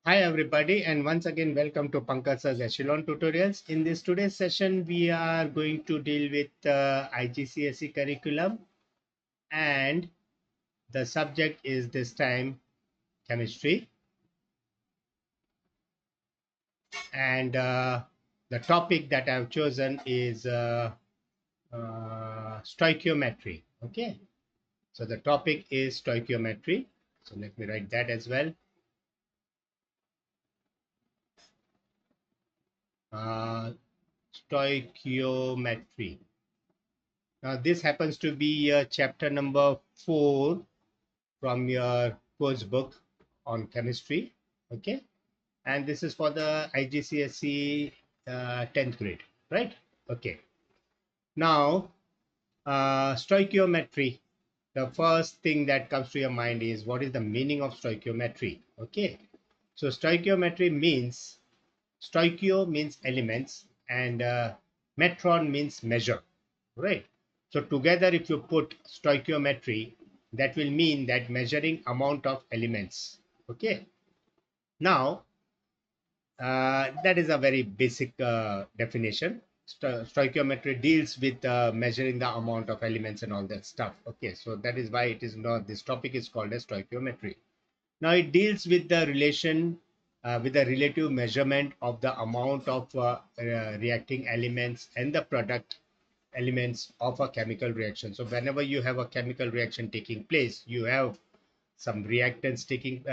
Hi everybody, and once again welcome to Pankaj's Echelon Tutorials. In this today's session we are going to deal with IGCSE curriculum, and the subject is this time chemistry, and the topic that I've chosen is stoichiometry. Okay, so the topic is stoichiometry. So let me write that as well. Uh, Stoichiometry. Now this happens to be chapter number 4 from your course book on chemistry. Okay, and this is for the IGCSE 10th grade, right? Okay, now stoichiometry. The first thing that comes to your mind is what is the meaning of stoichiometry? Okay, so stoichiometry means stoichio means elements, and metron means measure, right? So together, if you put stoichiometry, that will mean that measuring amount of elements. Okay, now that is a very basic definition. Stoichiometry deals with measuring the amount of elements and all that stuff. Okay, so that is why it is not, this topic is called as stoichiometry. Now it deals with the relation, with the relative measurement of the amount of reacting elements and the product elements of a chemical reaction. So whenever you have a chemical reaction taking place, you have some reactants taking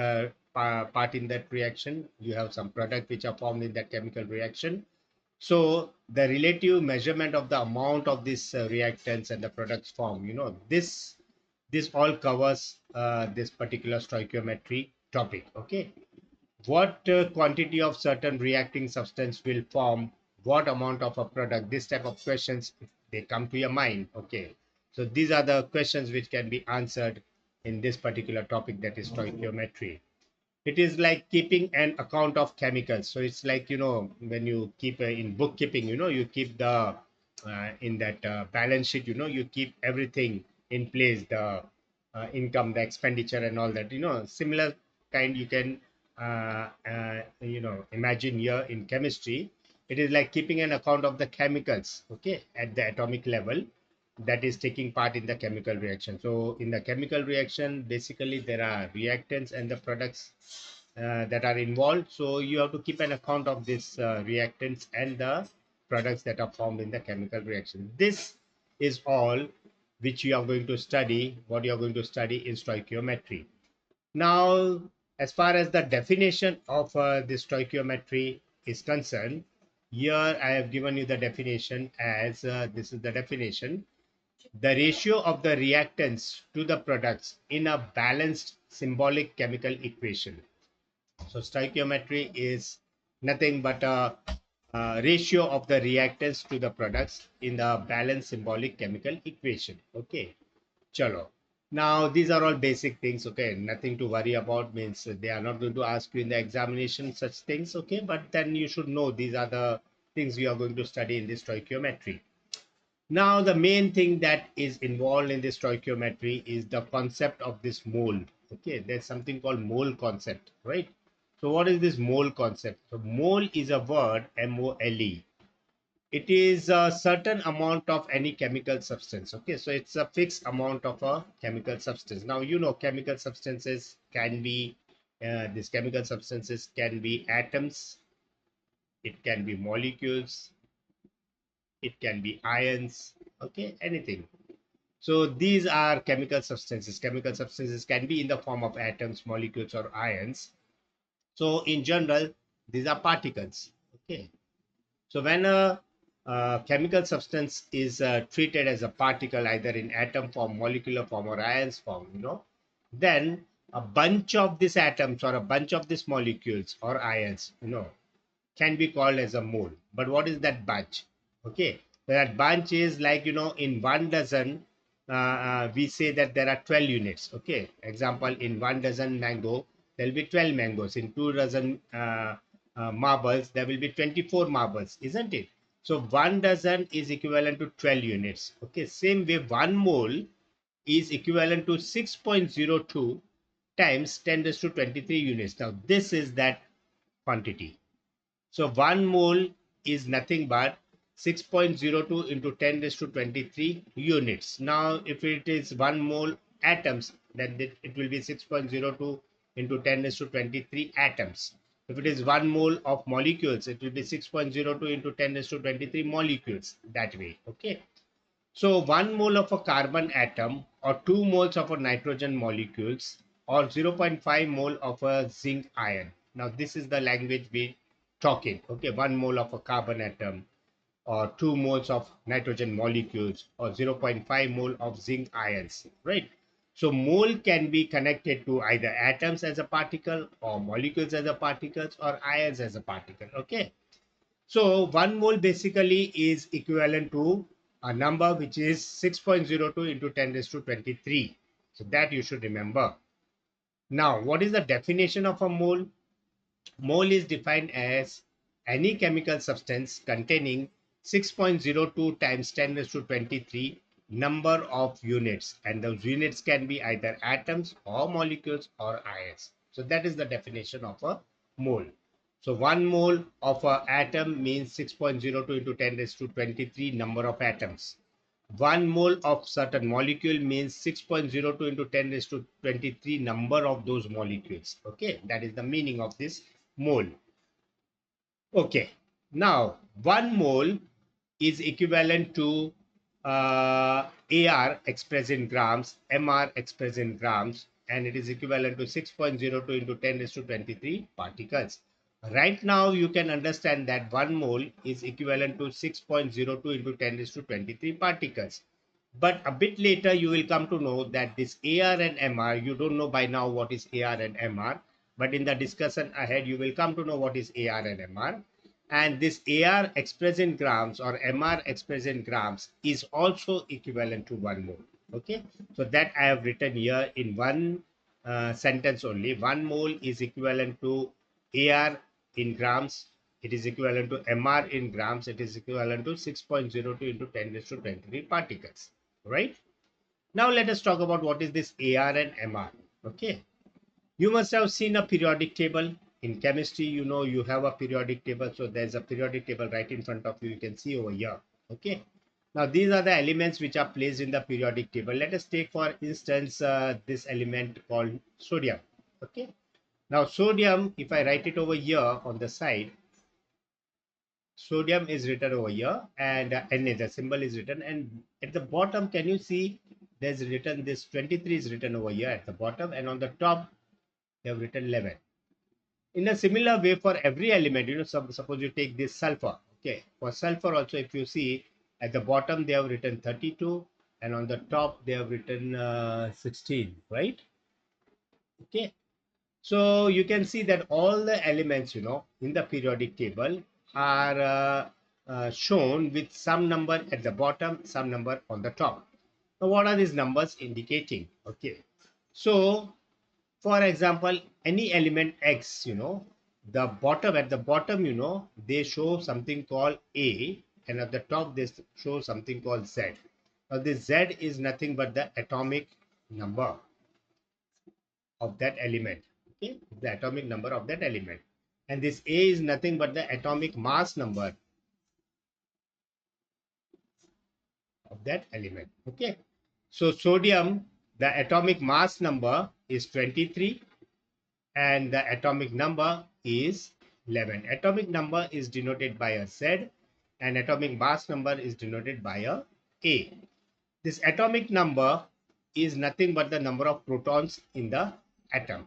part in that reaction. You have some product which are formed in that chemical reaction. So the relative measurement of the amount of these reactants and the products formed, this all covers this particular stoichiometry topic. Okay, what quantity of certain reacting substance will form what amount of a product? This type of questions, if they come to your mind. Okay, so these are the questions which can be answered in this particular topic, that is stoichiometry. It is like keeping an account of chemicals. So it's like, when you keep in bookkeeping, you keep the in that balance sheet, you keep everything in place, the income, the expenditure and all that, similar kind you can imagine here in chemistry. It is like keeping an account of the chemicals, okay, at the atomic level, that is taking part in the chemical reaction. So in the chemical reaction, basically there are reactants and the products that are involved. So you have to keep an account of this reactants and the products that are formed in the chemical reaction. This is all which you are going to study, what you are going to study in stoichiometry. Now, as far as the definition of this stoichiometry is concerned, here I have given you the definition as this is the definition: the ratio of the reactants to the products in a balanced symbolic chemical equation. So stoichiometry is nothing but a ratio of the reactants to the products in the balanced symbolic chemical equation. Okay, chalo. Now these are all basic things. Okay, nothing to worry about. Means they are not going to ask you in the examination such things. Okay, but then you should know these are the things you are going to study in this stoichiometry. Now, the main thing that is involved in this stoichiometry is the concept of this mole. Okay, there's something called mole concept, right? So, what is this mole concept? So, mole is a word, MOLE. It is a certain amount of any chemical substance. Okay, so it's a fixed amount of a chemical substance. Now, chemical substances can be, these chemical substances can be atoms, it can be molecules, it can be ions, okay, anything. So these are chemical substances. Chemical substances can be in the form of atoms, molecules, or ions. So in general, these are particles. Okay. So when a chemical substance is treated as a particle, either in atom form, molecular form, or ions form, then a bunch of these atoms or a bunch of these molecules or ions, can be called as a mole. But what is that bunch? Okay, that bunch is like, in 1 dozen, we say that there are 12 units. Okay, example, in 1 dozen mango, there will be 12 mangoes. In 2 dozen marbles, there will be 24 marbles, isn't it? So 1 dozen is equivalent to 12 units. Okay, same way, 1 mole is equivalent to 6.02 times 10 raised to 23 units. Now, this is that quantity. So 1 mole is nothing but 6.02 into 10 raised to 23 units. Now, if it is 1 mole atoms, then it will be 6.02 into 10 raised to 23 atoms. If it is 1 mole of molecules, it will be 6.02 into 10 raised to 23 molecules, that way. Okay. So 1 mole of a carbon atom or 2 moles of a nitrogen molecules or 0.5 mole of a zinc ion. Now this is the language we talking. Okay, 1 mole of a carbon atom or 2 moles of nitrogen molecules or 0.5 mole of zinc ions, right? So mole can be connected to either atoms as a particle or molecules as a particles or ions as a particle. Okay. So 1 mole basically is equivalent to a number which is 6.02 into 10 raised to 23. So that you should remember. Now, what is the definition of a mole? Mole is defined as any chemical substance containing 6.02 times 10 raised to 23 number of units, and those units can be either atoms or molecules or ions. So that is the definition of a mole. So 1 mole of an atom means 6.02 into 10 raised to 23 number of atoms. 1 mole of certain molecule means 6.02 into 10 raised to 23 number of those molecules. Okay, that is the meaning of this mole. Okay, now 1 mole is equivalent to AR expressed in grams, MR expressed in grams, and it is equivalent to 6.02 into 10 raised to 23 particles. Right now, you can understand that 1 mole is equivalent to 6.02 into 10 raised to 23 particles. But a bit later, you will come to know that this AR and MR, you don't know by now what is AR and MR. But in the discussion ahead, you will come to know what is AR and MR. And this AR expressed in grams or MR expressed in grams is also equivalent to 1 mole. Okay, so that I have written here in one sentence only. 1 mole is equivalent to AR in grams. It is equivalent to MR in grams. It is equivalent to 6.02 into 10 raised to 23 particles. Right? Now let us talk about what is this AR and MR. Okay. You must have seen a periodic table. In chemistry, you know you have a periodic table. So there's a periodic table right in front of you. You can see over here. Okay. Now these are the elements which are placed in the periodic table. Let us take for instance this element called sodium. Okay. Now sodium, if I write it over here on the side, sodium is written over here and Na, the symbol is written, and at the bottom can you see there's written this 23 is written over here at the bottom, and on the top they have written 11. In a similar way for every element, you know, suppose you take this sulfur. Okay, for sulfur also, if you see at the bottom they have written 32 and on the top they have written 16, right? Okay, so you can see that all the elements, you know, in the periodic table are shown with some number at the bottom, some number on the top. Now, what are these numbers indicating? Okay, so for example, any element X, you know, the bottom at the bottom, you know, they show something called A, and at the top they show something called Z. Now, this Z is nothing but the atomic number of that element. Okay, the atomic number of that element, and this A is nothing but the atomic mass number of that element. Okay, so sodium, the atomic mass number is 23 and the atomic number is 11. Atomic number is denoted by a Z and atomic mass number is denoted by a A. This atomic number is nothing but the number of protons in the atom.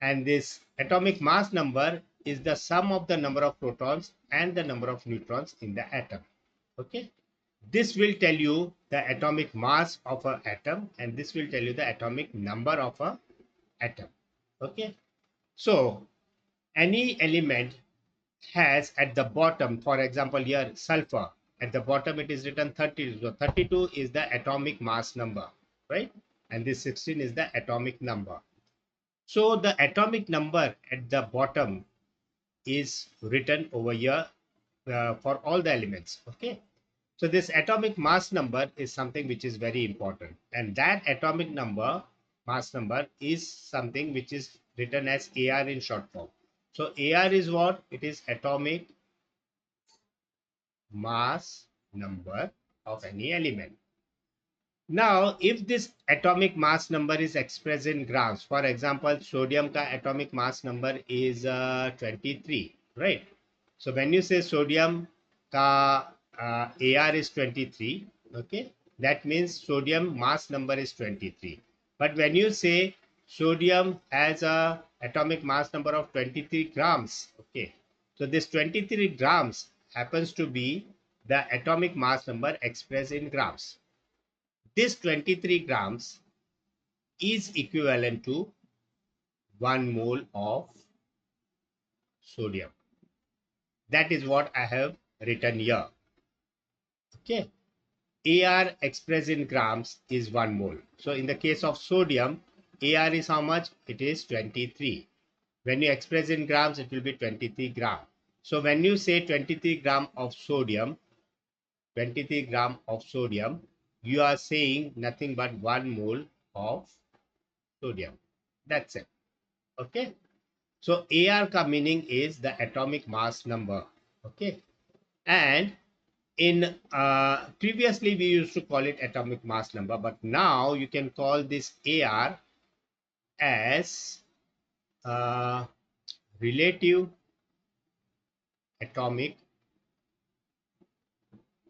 And this atomic mass number is the sum of the number of protons and the number of neutrons in the atom. Okay. This will tell you the atomic mass of an atom, and this will tell you the atomic number of an atom. Okay. So any element has at the bottom, for example, here sulfur, at the bottom it is written 32. So 32 is the atomic mass number, right? And this 16 is the atomic number. So the atomic number at the bottom is written over here for all the elements. Okay. So this atomic mass number is something which is very important. And that atomic number, mass number, is something which is written as AR in short form. So AR is what? It is atomic mass number of any element. Now, if this atomic mass number is expressed in grams, for example, sodium ka atomic mass number is 23, right? So when you say sodium ka AR is 23, okay, that means sodium mass number is 23. But when you say sodium has a atomic mass number of 23 grams, okay, so this 23 grams happens to be the atomic mass number expressed in grams. This 23 grams is equivalent to 1 mole of sodium. That is what I have written here. Okay. AR expressed in grams is 1 mole. So in the case of sodium, AR is how much? It is 23. When you express in grams, it will be 23 gram. So when you say 23 gram of sodium, 23 gram of sodium, you are saying nothing but 1 mole of sodium. That's it. Okay. So AR ka meaning is the atomic mass number. Okay. And in previously we used to call it atomic mass number, but now you can call this AR as relative atomic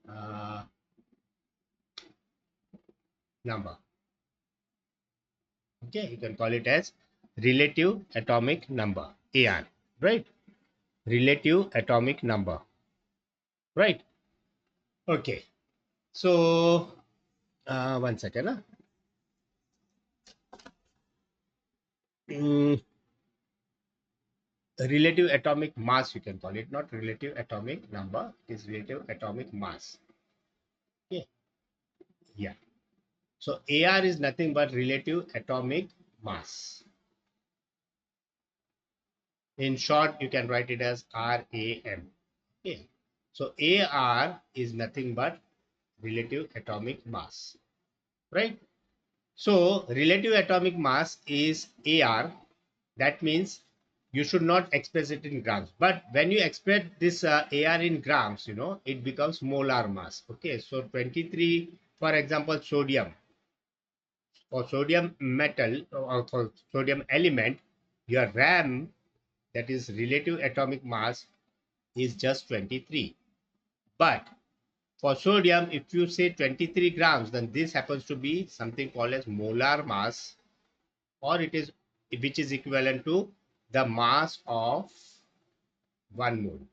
uh, number. Okay, you can call it as relative atomic number, AR, right? Relative atomic number, right? Okay. So one second. Mm, relative atomic mass, you can call it, not relative atomic number, it is relative atomic mass. Okay. Yeah. So AR is nothing but relative atomic mass. In short, you can write it as RAM. Okay. So AR is nothing but relative atomic mass, right? So relative atomic mass is AR. That means you should not express it in grams. But when you express this AR in grams, you know, it becomes molar mass. Okay. So 23, for example, sodium. For sodium metal or for sodium element, your RAM, that is relative atomic mass, is just 23. But for sodium, if you say 23 grams, then this happens to be something called as molar mass, or it is which is equivalent to the mass of 1 mole.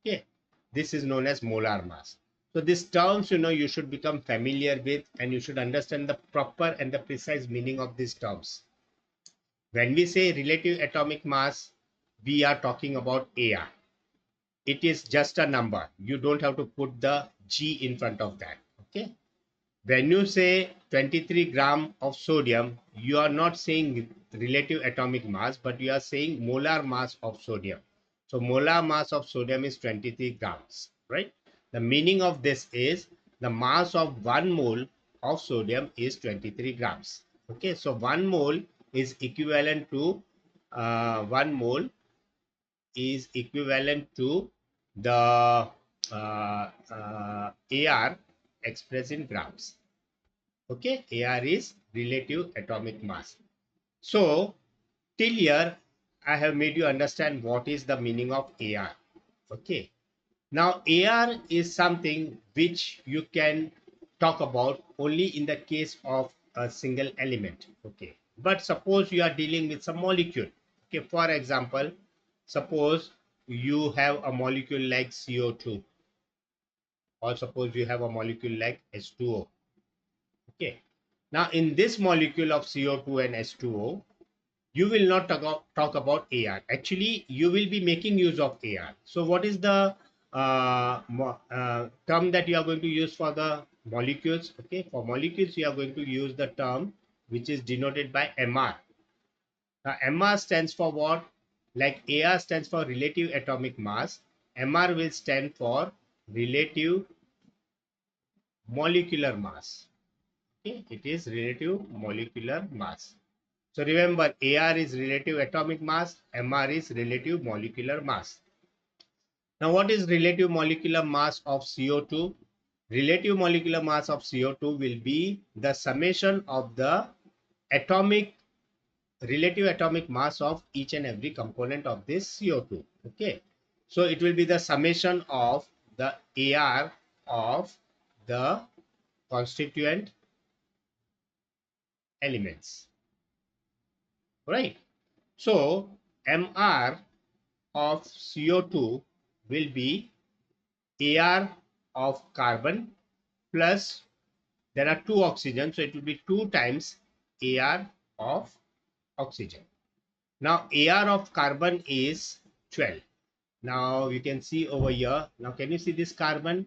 Okay, this is known as molar mass. So these terms, you know, you should become familiar with, and you should understand the proper and the precise meaning of these terms. When we say relative atomic mass, we are talking about AR. It is just a number. You don't have to put the G in front of that. Okay. When you say 23 gram of sodium, you are not saying relative atomic mass, but you are saying molar mass of sodium. So molar mass of sodium is 23 grams, right? The meaning of this is the mass of 1 mole of sodium is 23 grams. Okay, so 1 mole is equivalent to 1 mole is equivalent to the AR expressed in grams. Okay, AR is relative atomic mass. So till here I have made you understand what is the meaning of AR. Okay, now AR is something which you can talk about only in the case of a single element. Okay, but suppose you are dealing with some molecule. Okay, for example, suppose you have a molecule like CO2, or suppose you have a molecule like H2O. Okay, now in this molecule of CO2 and H2O, you will not talk about AR. Actually, you will be making use of AR. So what is the term that you are going to use for the molecules? Okay, for molecules, you are going to use the term which is denoted by MR. Now, MR stands for what? Like AR stands for relative atomic mass. MR will stand for relative molecular mass. Okay, it is relative molecular mass. So remember, AR is relative atomic mass, MR is relative molecular mass. Now what is relative molecular mass of CO2? Relative molecular mass of CO2 will be the summation of the atomic relative atomic mass of each and every component of this CO2. Okay. So it will be the summation of the AR of the constituent elements. Right. So MR of CO2 will be AR of carbon plus there are two oxygen, so it will be 2 times AR of oxygen. Now AR of carbon is 12. Now you can see over here. Now can you see this carbon?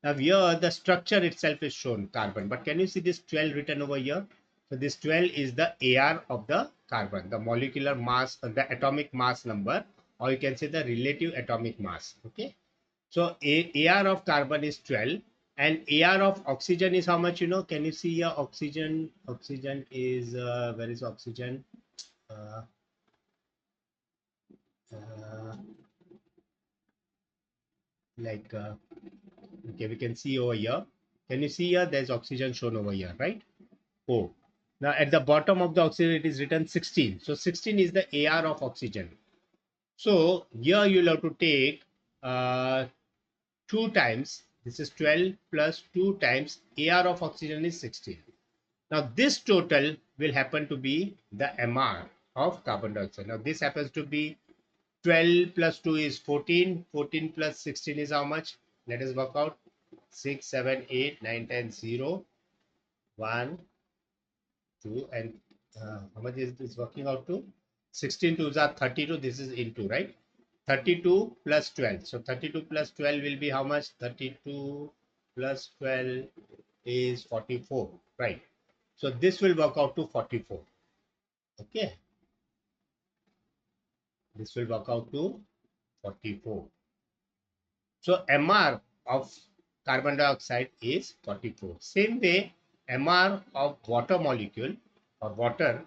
Now here the structure itself is shown carbon, but can you see this 12 written over here? So this 12 is the AR of the carbon, the molecular mass, the atomic mass number, or you can say the relative atomic mass. Okay. So AR of carbon is 12 and AR of oxygen is how much, you know? Can you see here oxygen? Oxygen is, where is oxygen? Uh, uh, like, okay, we can see over here. Can you see here? There's oxygen shown over here, right? Oh, now at the bottom of the oxygen, it is written 16. So 16 is the AR of oxygen. So here you'll have to take 2 times, this is 12 plus 2 times AR of oxygen is 16. Now this total will happen to be the MR of carbon dioxide. Now this happens to be 12 plus 2 is 14. 14 plus 16 is how much? Let us work out. 6, 7, 8, 9, 10, 0, 1, 2, and how much is this working out to? 16 2s are 32. This is into, right? 32 plus 12. So 32 plus 12 will be how much? 32 plus 12 is 44, right? So this will work out to 44. Okay. This will work out to 44. So MR of carbon dioxide is 44. Same way, MR of water molecule or water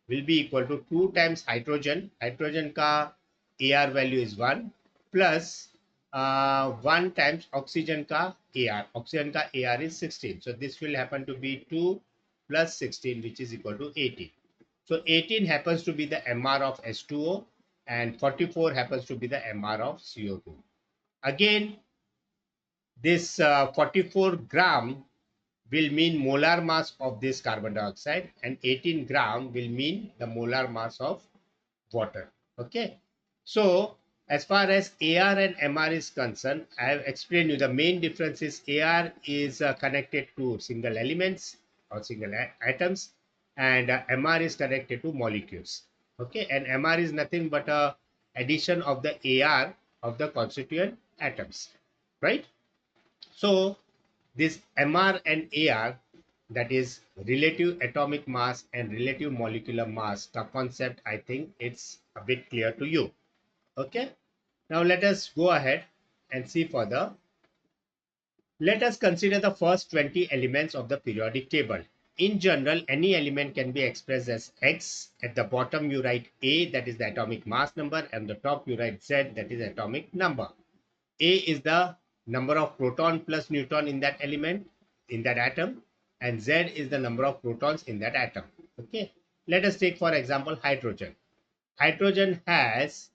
will be equal to 2 times hydrogen. Hydrogen ka AR value is 1 plus 1 times oxygen ka AR. Oxygen ka AR is 16. So this will happen to be 2 plus 16, which is equal to 18. So 18 happens to be the MR of H2O and 44 happens to be the MR of CO2. Again, this 44 gram will mean molar mass of this carbon dioxide and 18 gram will mean the molar mass of water. Okay. So as far as AR and MR is concerned, I have explained you the main difference is AR is connected to single elements or single atoms and MR is connected to molecules. Okay. And MR is nothing but a addition of the AR of the constituent atoms. Right. So this MR and AR, that is relative atomic mass and relative molecular mass, the concept, I think it's a bit clear to you. Okay. Now let us go ahead and see further. Let us consider the first 20 elements of the periodic table. In general, any element can be expressed as X. At the bottom, you write A, that is the atomic mass number, and the top, you write Z, that is atomic number. A is the number of proton plus neutron in that element, in that atom, and Z is the number of protons in that atom. Okay. Let us take, for example, hydrogen. Hydrogen has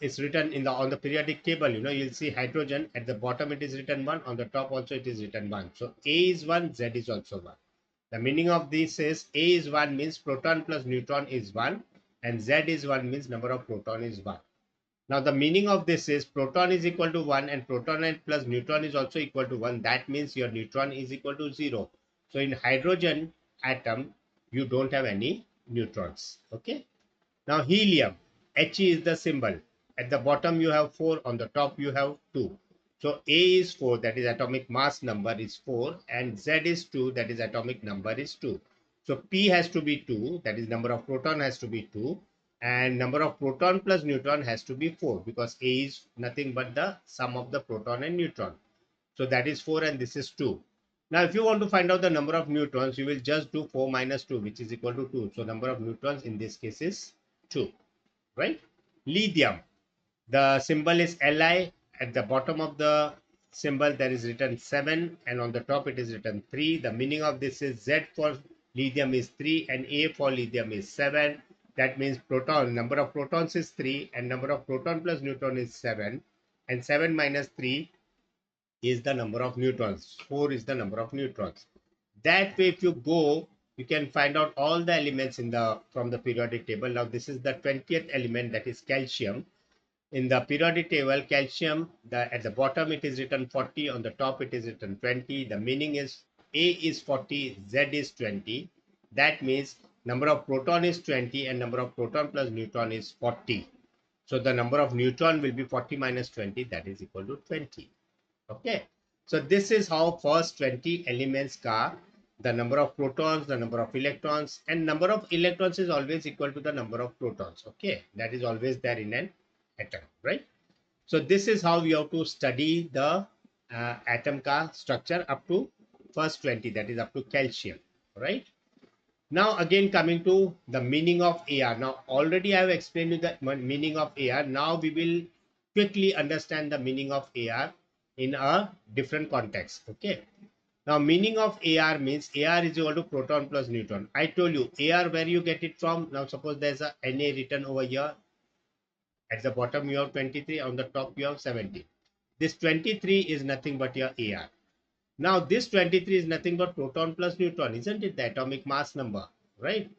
is written in the on the periodic table. You know, you'll see hydrogen at the bottom it is written 1, on the top also it is written 1. So A is 1, Z is also 1. The meaning of this is A is 1 means proton plus neutron is 1, and Z is 1 means number of proton is 1. Now the meaning of this is proton is equal to 1 and proton plus neutron is also equal to 1. That means your neutron is equal to 0. So in hydrogen atom, you don't have any neutrons. Okay. Now helium, He is the symbol. At the bottom you have 4, on the top you have 2. So A is 4, that is atomic mass number is 4, and Z is 2, that is atomic number is 2. So P has to be 2, that is number of proton has to be 2, and number of proton plus neutron has to be 4 because A is nothing but the sum of the proton and neutron. So that is 4 and this is 2. Now, if you want to find out the number of neutrons, you will just do 4 minus 2, which is equal to 2. So, number of neutrons in this case is 2, right? Lithium, the symbol is Li. At the bottom of the symbol, there is written 7, and on the top it is written 3. The meaning of this is Z for lithium is 3 and A for lithium is 7. That means number of protons is 3 and number of proton plus neutron is 7. And 7 minus 3 is the number of neutrons. 4 is the number of neutrons. That way, if you go, you can find out all the elements from the periodic table. Now, this is the 20th element, that is calcium. In the periodic table, calcium, at the bottom it is written 40, on the top it is written 20. The meaning is A is 40, Z is 20. That means number of proton is 20 and number of proton plus neutron is 40. So the number of neutron will be 40 minus 20, that is equal to 20. Okay. So this is how first 20 elements ka the number of protons, the number of electrons, and number of electrons is always equal to the number of protons. Okay. That is always there in an atom, right? So this is how we have to study the atom ka structure up to first 20, that is up to calcium, right? Now again coming to the meaning of AR. Now already I have explained you the meaning of AR. Now we will quickly understand the meaning of AR in a different context. Okay. Now meaning of AR means AR is equal to proton plus neutron. I told you AR, where you get it from. Now suppose there's a Na written over here. At the bottom you have 23, on the top you have 70. This 23 is nothing but your AR. Now this 23 is nothing but proton plus neutron, isn't it? The atomic mass number, right?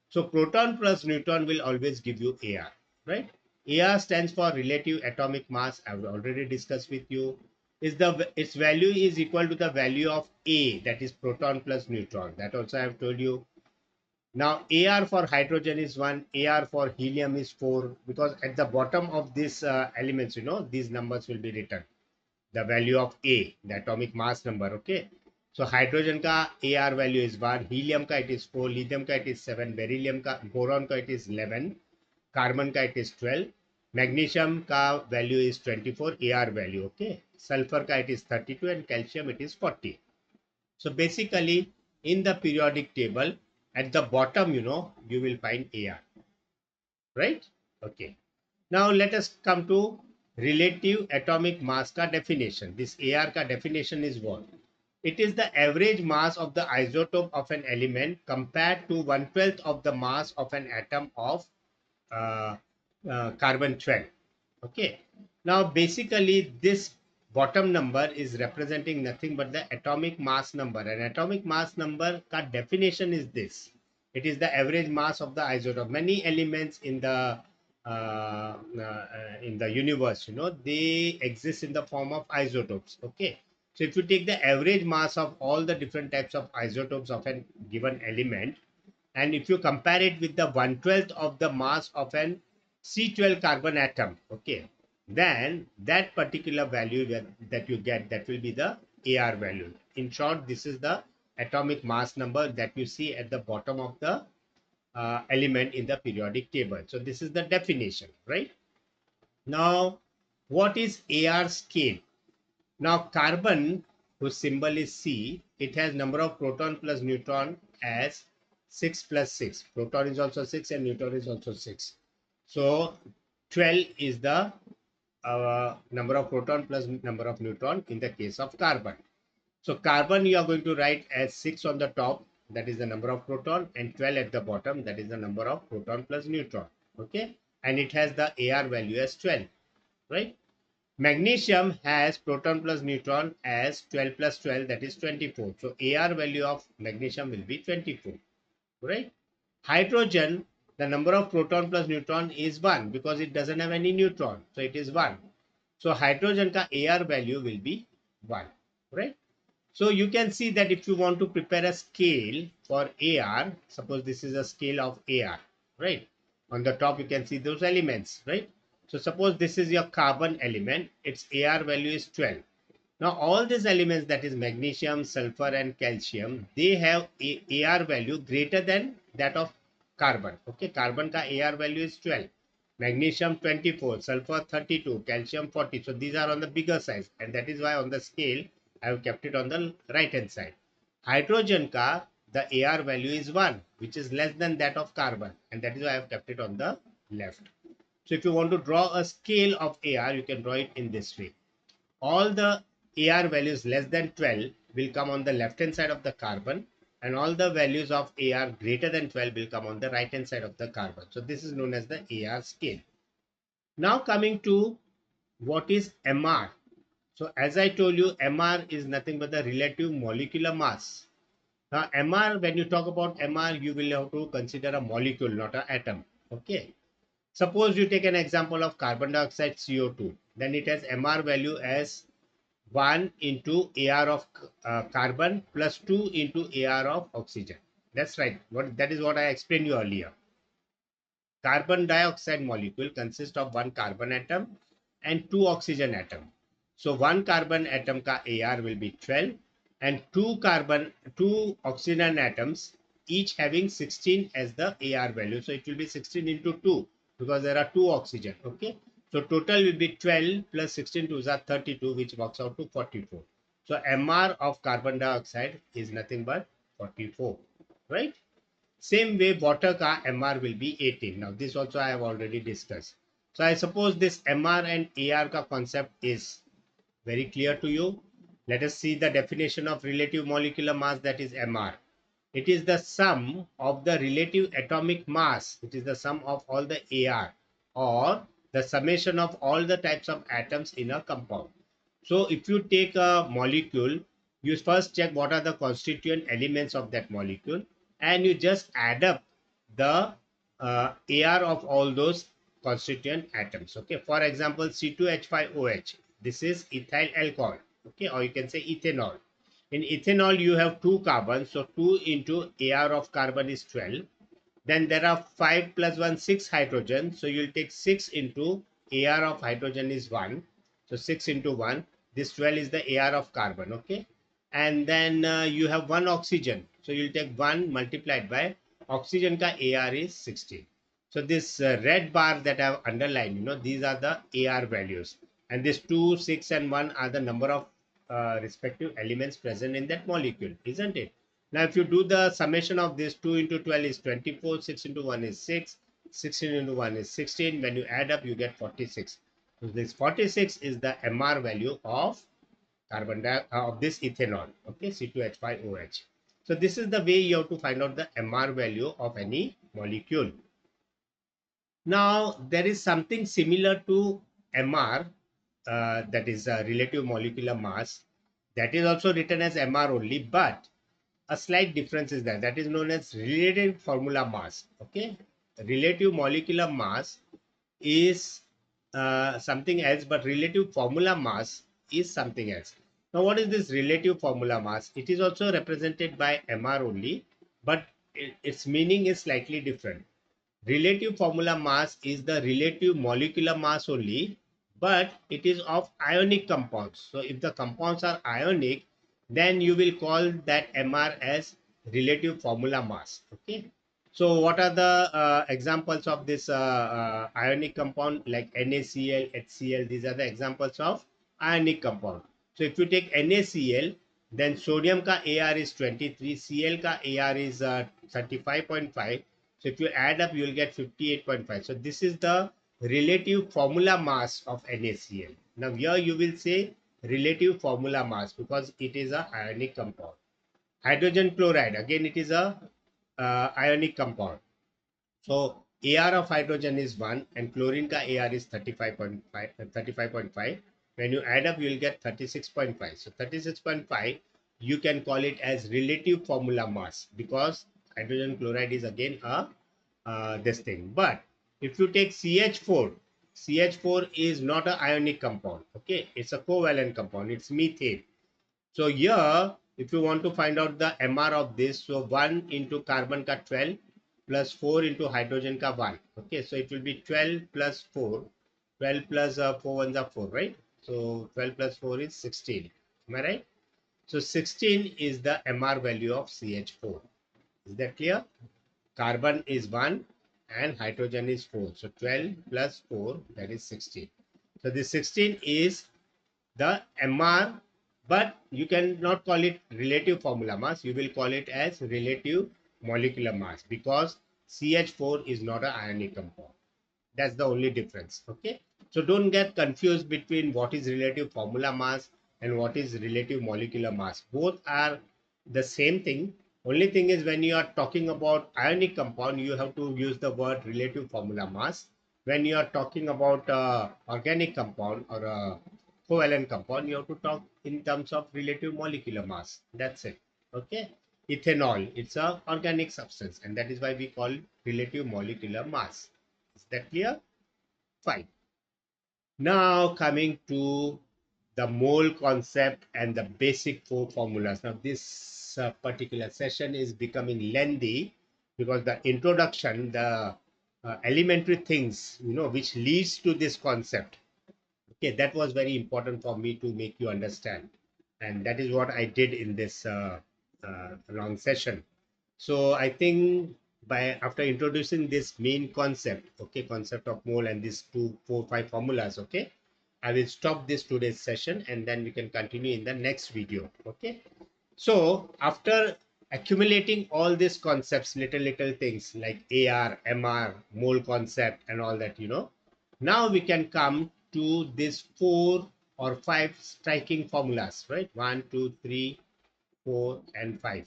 So proton plus neutron will always give you AR, right? AR stands for relative atomic mass. I've already discussed with you. Its value is equal to the value of A, that is proton plus neutron. That also I have told you. Now AR for hydrogen is 1, AR for helium is 4, because at the bottom of these elements, these numbers will be written. The value of A, the atomic mass number, okay. So hydrogen ka AR value is 1, helium ka it is 4, lithium ka it is 7, beryllium ka, boron ka it is 11, carbon ka it is 12, magnesium ka value is 24, AR value, okay. Sulfur ka it is 32 and calcium it is 40. So basically in the periodic table, at the bottom, you will find AR, right? Okay. Now let us come to relative atomic mass ka definition. This AR ka definition is what? It is the average mass of the isotope of an element compared to 1/12 of the mass of an atom of carbon 12. Okay. Now basically this bottom number is representing nothing but the atomic mass number. And atomic mass number ka definition is this. It is the average mass of the isotope. Many elements in the universe, they exist in the form of isotopes. Okay. So if you take the average mass of all the different types of isotopes of a given element, and if you compare it with the 1/12 of the mass of an C12 carbon atom, okay, then that particular value that you get, that will be the AR value. In short, this is the atomic mass number that you see at the bottom of the element in the periodic table. So this is the definition, right? Now, what is AR scale? Now, carbon, whose symbol is C, it has number of proton plus neutron as 6 plus 6. Proton is also 6 and neutron is also 6. So 12 is the number of proton plus number of neutron in the case of carbon. So carbon you are going to write as 6 on the top, that is the number of proton, and 12 at the bottom, that is the number of proton plus neutron. Okay, and it has the AR value as 12, right? Magnesium has proton plus neutron as 12 plus 12, that is 24. So AR value of magnesium will be 24, right? Hydrogen, the number of proton plus neutron is 1 because it doesn't have any neutron. So it is 1. So hydrogen ka AR value will be 1, right? So you can see that if you want to prepare a scale for AR, suppose this is a scale of AR, right? On the top you can see those elements, right? So suppose this is your carbon element, its AR value is 12. Now all these elements, that is magnesium, sulfur and calcium, they have a AR value greater than that of carbon. Okay, carbon ka AR value is 12, magnesium 24, sulfur 32, calcium 40. So these are on the bigger size, and that is why on the scale I have kept it on the right hand side. Hydrogen ka the AR value is 1, which is less than that of carbon, and that is why I have kept it on the left. So if you want to draw a scale of AR, you can draw it in this way. All the AR values less than 12 will come on the left hand side of the carbon, and all the values of AR greater than 12 will come on the right hand side of the carbon. So this is known as the AR scale. Now coming to what is MR. So as I told you, MR is nothing but the relative molecular mass. Now MR, when you talk about MR, you will have to consider a molecule, not an atom. Okay. Suppose you take an example of carbon dioxide CO2, then it has MR value as 1 into AR of carbon plus 2 into AR of oxygen. That's right. That is what I explained you earlier. Carbon dioxide molecule consists of one carbon atom and two oxygen atom. So one carbon atom ka AR will be 12 and two oxygen atoms each having 16 as the AR value. So it will be 16 into 2 because there are two oxygen. Okay. So total will be 12 plus 16 to 32, which works out to 44. So MR of carbon dioxide is nothing but 44, right? Same way water ka MR will be 18. Now this also I have already discussed. So I suppose this MR and AR ka concept is very clear to you. Let us see the definition of relative molecular mass, that is MR. It is the sum of the relative atomic mass. It is the sum of all the AR or the summation of all the types of atoms in a compound. So if you take a molecule, you first check what are the constituent elements of that molecule and you just add up the AR of all those constituent atoms. Okay, for example, C2H5OH, this is ethyl alcohol. Okay, or you can say ethanol. In ethanol, you have two carbons, so 2 into AR of carbon is 12. Then there are 5 plus 1, 6 hydrogen. So you'll take 6 into AR of hydrogen is 1. So 6 into 1. This 12 is the AR of carbon. Okay. And then you have 1 oxygen. So you'll take 1 multiplied by oxygen ka AR is 16. So this red bar that I have underlined, these are the AR values. And this 2, 6 and 1 are the number of respective elements present in that molecule, isn't it? Now, if you do the summation of this, 2 into 12 is 24, 6 into 1 is 6, 16 into 1 is 16. When you add up, you get 46. So this 46 is the MR value of of this ethanol, okay, C2H5OH. So this is the way you have to find out the MR value of any molecule. Now, there is something similar to MR, that is relative molecular mass, that is also written as MR only, but a slight difference is that is known as relative formula mass. Okay, relative molecular mass is something else, but relative formula mass is something else. Now what is this relative formula mass? It is also represented by MR only, but its meaning is slightly different. Relative formula mass is the relative molecular mass only, but it is of ionic compounds. So if the compounds are ionic, then you will call that MR as relative formula mass. Okay. So what are the examples of this ionic compound like NaCl, HCl? These are the examples of ionic compound. So if you take NaCl, then sodium ka AR is 23, Cl ka AR is 35.5. So if you add up, you will get 58.5. So this is the relative formula mass of NaCl. Now here you will say relative formula mass because it is a ionic compound. Hydrogen chloride, again it is a ionic compound. So AR of hydrogen is 1 and chlorine ka AR is 35.5. When you add up, you will get 36.5. So 36.5, you can call it as relative formula mass because hydrogen chloride is again a this thing. But if you take CH4, CH4 is not an ionic compound. Okay, it's a covalent compound. It's methane. So here, if you want to find out the MR of this, so 1 into carbon ka 12 plus 4 into hydrogen ka 1. Okay, so it will be 12 plus 4. 12 plus 4 ones are 4, right? So 12 plus 4 is 16. Am I right? So 16 is the MR value of CH4. Is that clear? Carbon is 1 and hydrogen is 4. So 12 plus 4, that is 16. So this 16 is the MR but you cannot call it relative formula mass. You will call it as relative molecular mass, because CH4 is not an ionic compound. That's the only difference. Okay, so don't get confused between what is relative formula mass and what is relative molecular mass. Both are the same thing. Only thing is, when you are talking about ionic compound, you have to use the word relative formula mass. When you are talking about organic compound or a covalent compound, you have to talk in terms of relative molecular mass. That's it. Okay, ethanol, it's a organic substance, and that is why we call it relative molecular mass. Is that clear? Fine. Now coming to the mole concept and the basic four formulas. Now this particular session is becoming lengthy because the introduction, the elementary things, which leads to this concept. Okay, that was very important for me to make you understand. And that is what I did in this long session. So I think by after introducing this main concept, okay, concept of mole and these 2, 4, 5 formulas, okay, I will stop this today's session and then we can continue in the next video. Okay. So after accumulating all these concepts, little things like AR, MR, mole concept and all that, now we can come to these 4 or 5 striking formulas, right? 1, 2, 3, 4 and 5.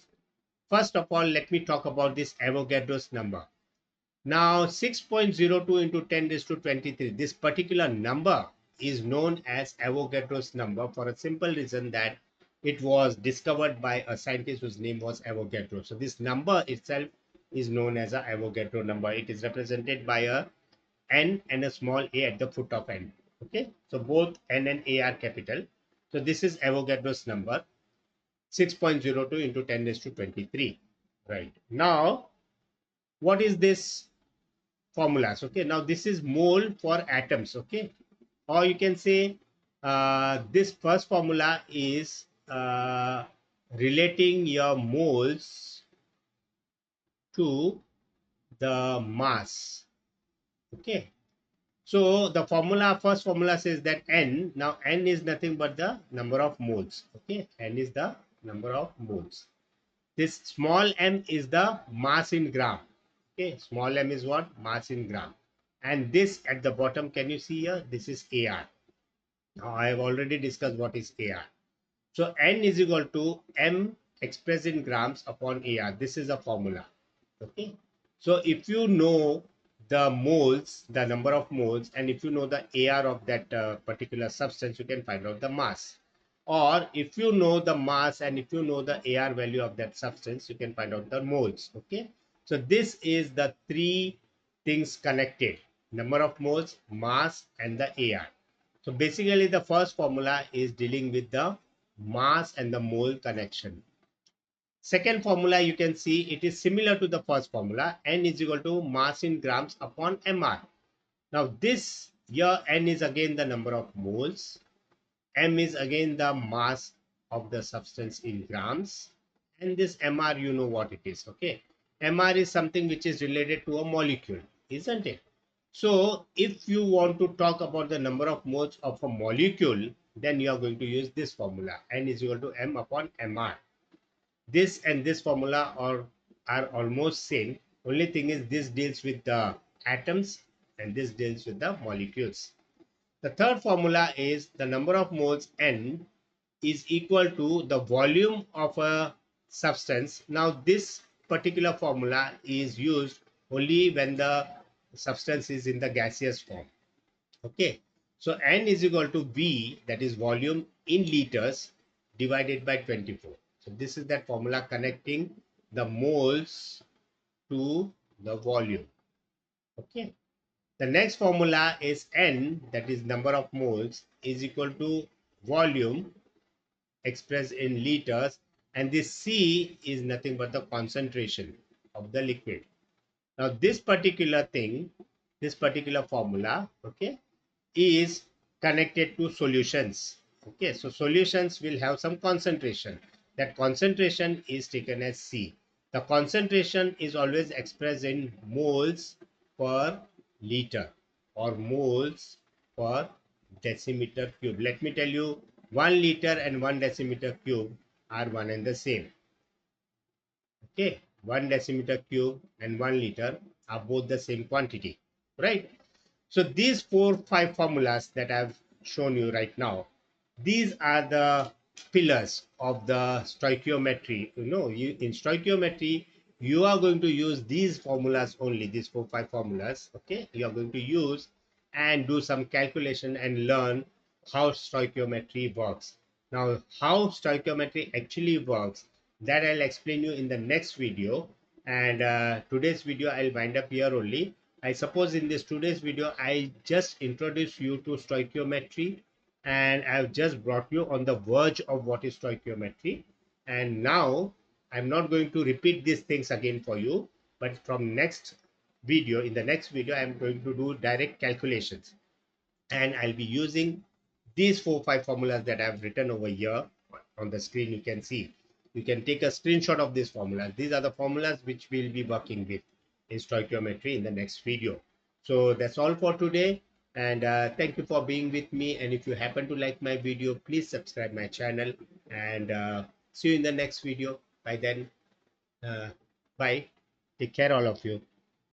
First of all, let me talk about this Avogadro's number. Now 6.02 into 10 raised to 23, this particular number is known as Avogadro's number for a simple reason that it was discovered by a scientist whose name was Avogadro. So this number itself is known as a Avogadro number. It is represented by a N and a small a at the foot of N. Okay, so both N and A are capital. So this is Avogadro's number, 6.02 into 10 raised to 23. Right. Now, what is this formulas? Okay, now this is mole for atoms. Okay, or you can say this first formula is relating your moles to the mass. Okay, so the formula, first formula says that N, now N is nothing but the number of moles. Okay, N is the number of moles. This small m is the mass in gram. Okay, small m is what? Mass in gram. And this at the bottom, can you see here? This is AR. Now I have already discussed what is AR. So N is equal to M expressed in grams upon AR. This is a formula. Okay. So if you know the moles, the number of moles, and if you know the AR of that particular substance, you can find out the mass. Or if you know the mass and if you know the AR value of that substance, you can find out the moles. Okay. So this is the three things connected: number of moles, mass, and the AR. So basically the first formula is dealing with the mass and the mole connection. Second formula, you can see it is similar to the first formula. N is equal to mass in grams upon MR. Now this here, N is again the number of moles. M is again the mass of the substance in grams. And this MR, you know what it is. Okay. MR is something which is related to a molecule, isn't it? So if you want to talk about the number of moles of a molecule, then you are going to use this formula. N is equal to M upon MR. This and this formula are almost same. Only thing is this deals with the atoms and this deals with the molecules. The third formula is the number of moles N is equal to the volume of a substance. Now this particular formula is used only when the substance is in the gaseous form. Okay, so N is equal to V, that is volume in liters, divided by 24. So this is that formula connecting the moles to the volume. Okay, the next formula is N, that is number of moles, is equal to volume expressed in liters, and this C is nothing but the concentration of the liquid. Now this particular thing, this particular formula, okay, is connected to solutions. Okay, so solutions will have some concentration. That concentration is taken as C. The concentration is always expressed in moles per liter or moles per decimeter cube. Let me tell you 1 liter and 1 decimeter cube are one and the same. Okay, 1 decimeter cube and 1 liter are both the same quantity, right? So these 4-5 formulas that I've shown you right now, these are the pillars of the stoichiometry. You know, in stoichiometry, you are going to use these formulas only, these 4-5 formulas. Okay, you are going to use and do some calculation and learn how stoichiometry works. Now, how stoichiometry actually works, that I'll explain you in the next video. And today's video I'll wind up here only. I suppose in this today's video, I just introduced you to stoichiometry, and I've just brought you on the verge of what is stoichiometry. And now I'm not going to repeat these things again for you, but from next video, in the next video, I'm going to do direct calculations, and I'll be using these 4-5 formulas that I've written over here on the screen. You can see, you can take a screenshot of these formulas. These are the formulas which we'll be working with in stoichiometry in the next video. So that's all for today, and thank you for being with me. And if you happen to like my video, please subscribe my channel, and see you in the next video. By then, uh, bye, take care all of you.